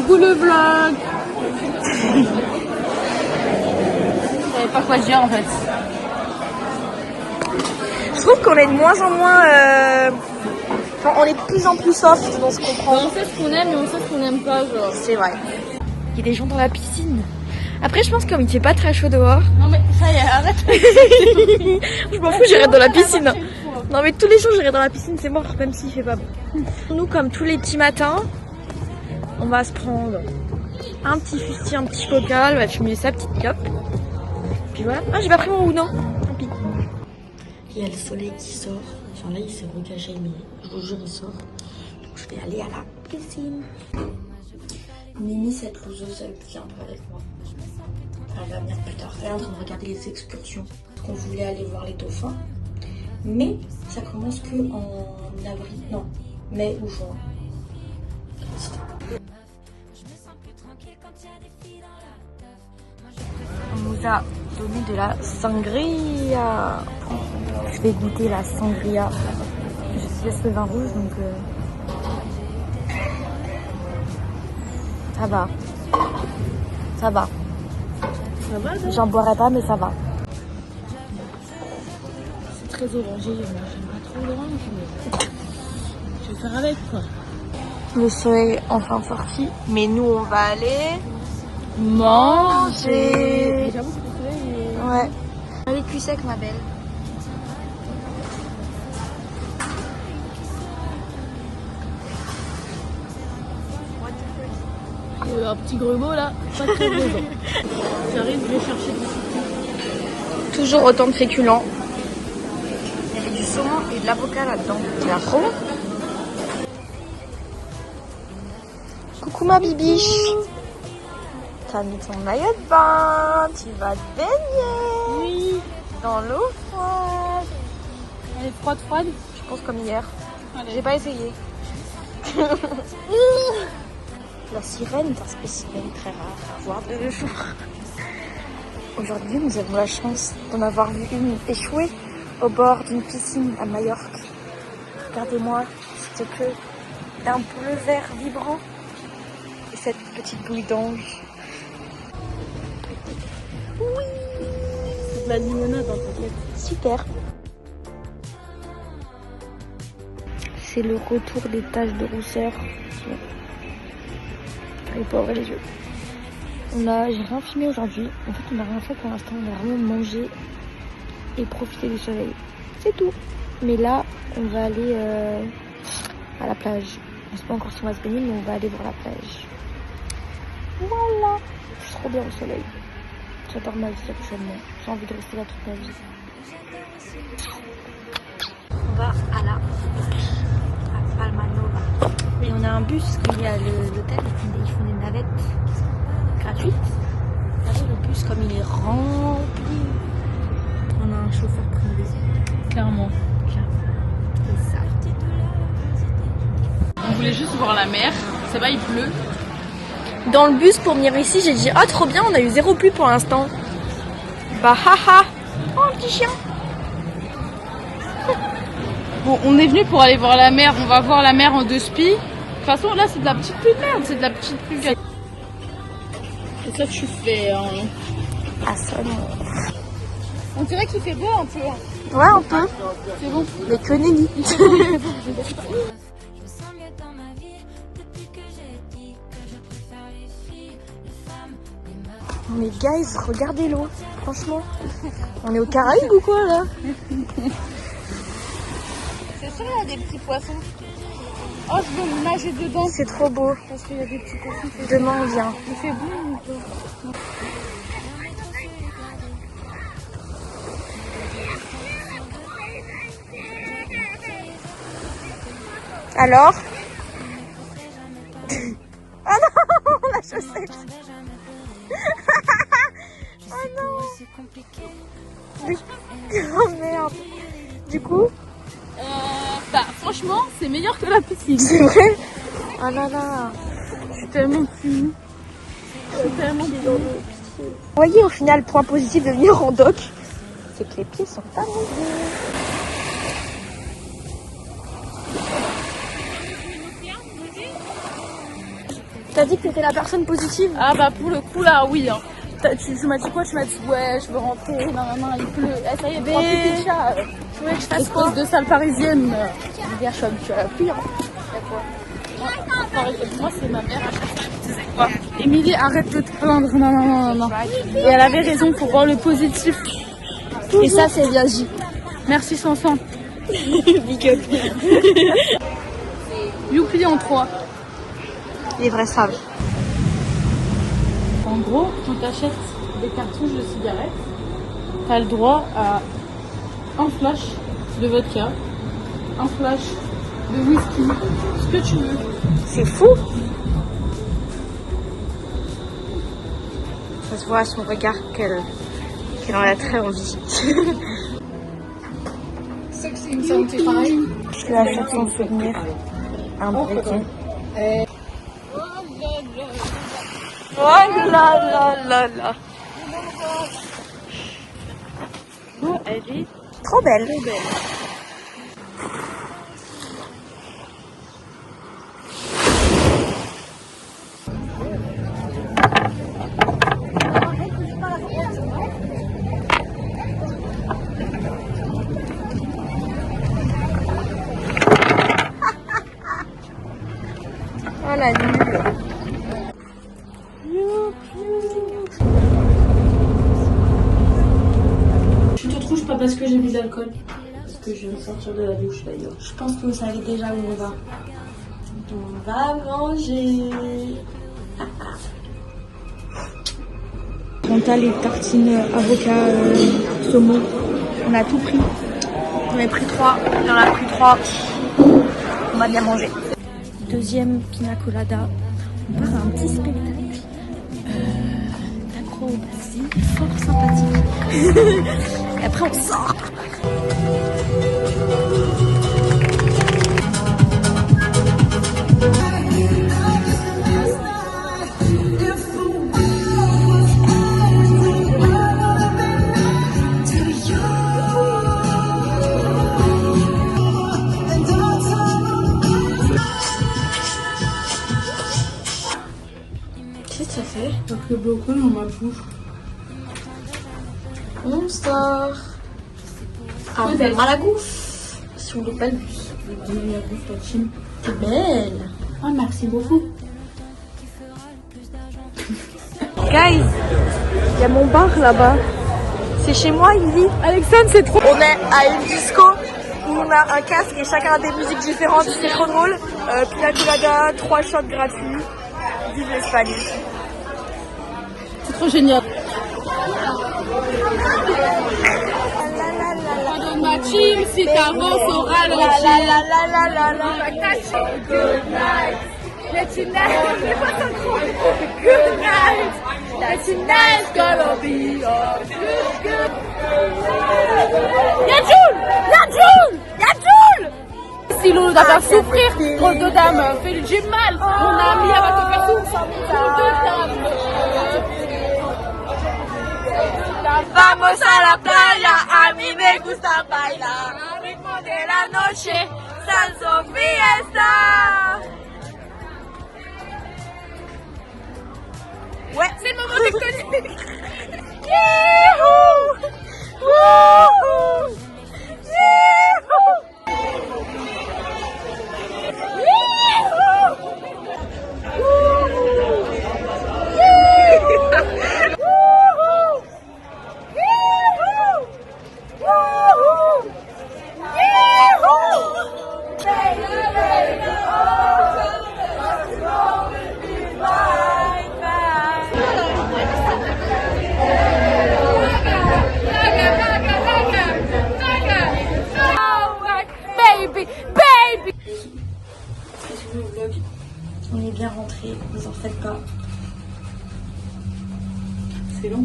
Coucou le vlog. Je savais pas quoi dire en fait. Je trouve qu'on est de moins en moins... Enfin, on est de plus en plus soft dans ce qu'on prend. On sait ce qu'on aime et on sait ce qu'on n'aime pas genre. C'est vrai. Il y a des gens dans la piscine. Après, je pense comme il fait pas très chaud dehors. Non mais ça y est, arrête. Je m'en fous, j'irai dans la piscine. Non mais tous les jours, j'irai dans la piscine, c'est mort, même s'il fait pas bon. Nous, comme tous les petits matins, on va se prendre un petit fusti, un petit coca, elle va fumer sa petite clope. Puis voilà. Ah, j'ai pas pris mon roux, non. Tant pis. Il y a le soleil qui sort. Enfin là, il s'est regagé, mais je vous jure, il sort. Donc je vais aller à la piscine. Mimi, cette loseuse, elle viendra avec moi. Enfin, elle va venir plus tard. Elle est en train de regarder les excursions. Parce qu'on voulait aller voir les dauphins. Mais ça commence que en avril, non, mai ou juin. On nous a donné de la sangria. Je vais goûter la sangria. Je laisse le vin rouge, donc ça va. Ça va. Ça va là? J'en boirai pas, mais ça va. C'est très orangé, moi j'aime pas trop l'orange mais je vais faire avec quoi. Le soleil est enfin sorti, mais nous on va aller manger. J'avoue que le soleil est... Ouais. Allez, cul sec, ma belle. Un petit grumeau là, pas très beau. J'arrive, je vais chercher du... Toujours autant de féculents. Il y avait du saumon et de l'avocat là-dedans. Tu as trop? Coucou ma bibiche. T'as mis ton maillot de bain. Tu vas te baigner. Oui. Dans l'eau froide. Elle est froide. Je pense comme hier. Allez. J'ai pas essayé. La sirène est un spécimen très rare à voir de nos jours. Aujourd'hui, nous avons la chance d'en avoir vu une échouer au bord d'une piscine à Majorque. Regardez-moi cette queue d'un bleu vert vibrant et cette petite bouille d'ange. Oui, C'est de la limonade dans ta tête. super. C'est le retour des taches de rousseur. Les pauvres les yeux. J'ai rien filmé aujourd'hui. En fait, on n'a rien fait pour l'instant. On a vraiment mangé et profité du soleil. C'est tout. Mais là, on va aller à la plage. On ne sait pas encore si on va se baigner, mais on va aller voir la plage. Voilà. C'est trop bien au soleil. J'adore ma vie actuellement. J'ai envie de rester là toute ma vie. On va à la Palma Nova. Et on a un bus qui est à l'hôtel. Ils font des navettes gratuites. Regardez le bus comme il est rempli. On a un chauffeur privé. Clairement. C'est ça. On voulait juste voir la mer. Ça va, il pleut. Dans le bus pour venir ici, j'ai dit ah trop bien, on a eu 0 pluie pour l'instant. Bah haha. Oh un petit chien. Bon, on est venu pour aller voir la mer. On va voir la mer en 2 spies. De toute façon, là, c'est de la petite pluie de merde. C'est de la petite pluie. C'est ça que tu fais. Hein. Ah ça non. On dirait qu'il fait beau un peu. Ouais un peu. C'est bon. Mais que nenni. Mais guys, regardez l'eau. Franchement. On est aux Caraïbes ou quoi là? C'est sûr, il y a des petits poissons. Oh, je veux nager dedans. C'est trop beau. Parce qu'il y a des petits poissons. Demain on vient. Il fait beau ou pas? Alors? Ah non, la chaussette. Oh non. Oh merde. Du coup? Bah, franchement, c'est meilleur que la piscine. C'est vrai? Ah là là. Je suis tellement fine. Je suis tellement fine. Vous voyez au final, point positif de venir en doc, c'est que les pieds sont pas mouillés. T'as dit que t'étais la personne positive. Ah bah pour le coup là, oui. Hein. Tu m'as dit quoi? Tu m'as dit ouais, je veux rentrer, non, il pleut. Eh, ça y est, prends petit chat. Tu voulais que je fasse quoi? Espèce de sale parisienne. Regarde, je suis habituée à la pluie. Hein. Moi, c'est ma mère à chaque fois qui disait quoi? Émilie, arrête de te plaindre. Non. Et elle avait raison, faut voir le positif. Et ça, c'est bien dit. Merci Sansan. Big up. Youpi en 3. Les vrais sages. En gros, quand tu achètes des cartouches de cigarettes, tu as le droit à un flash de vodka, un flash de whisky, ce que tu veux. C'est fou. Ça se voit à son regard qu'elle en a très envie. 1675. Je lui achète son souvenir. Un briquet. Oh là là. Oh, elle est Trop belle. trop belle. Oh la nulle. Je suis toute rouge pas parce que j'ai bu de l'alcool. Parce que je viens de sortir de la douche d'ailleurs. Je pense que vous savez déjà où on va. On va manger. Quand t'as les tartines avocat saumon, on a tout pris. On a pris 3, il en a pris 3. On va bien manger. Deuxième pina colada. On part à un petit spectacle d'acrobatie fort sympathique. Et après on sort. Qu'est-ce que ça fait? Parce que beaucoup dans ma bouche. On sort. Ah, on fait mal à gouffe. Si on loupe pas le bus. Donne la bouffe, la team. T'es belle. Ah, merci beaucoup. Guys, il y a mon bar là-bas. C'est chez moi, Lily. Alexandre, c'est trop. On est à une disco où on a un casque et chacun a des musiques différentes. C'est trop drôle. Pina colada, 3 shots gratuits. Vive l'Espagne. C'est trop génial. Pardonne ma team, si t'avances au ralenti. Good night. Let you night. Good night. Let you night. Gonna be all good. Y'a Jules. Silo, t'as pas souffrir. Drôle de dame, fais le gym mal. Mon ami, elle va te faire souffrir. Drôle de dame. Vamos a la playa, a mí me gusta bailar. Al ritmo de la noche, salsa fiesta. Ouais, C'est le moment tectonique. Youhou! Wouhou! Youhou! On est bien rentrés, vous en faites pas. C'est long.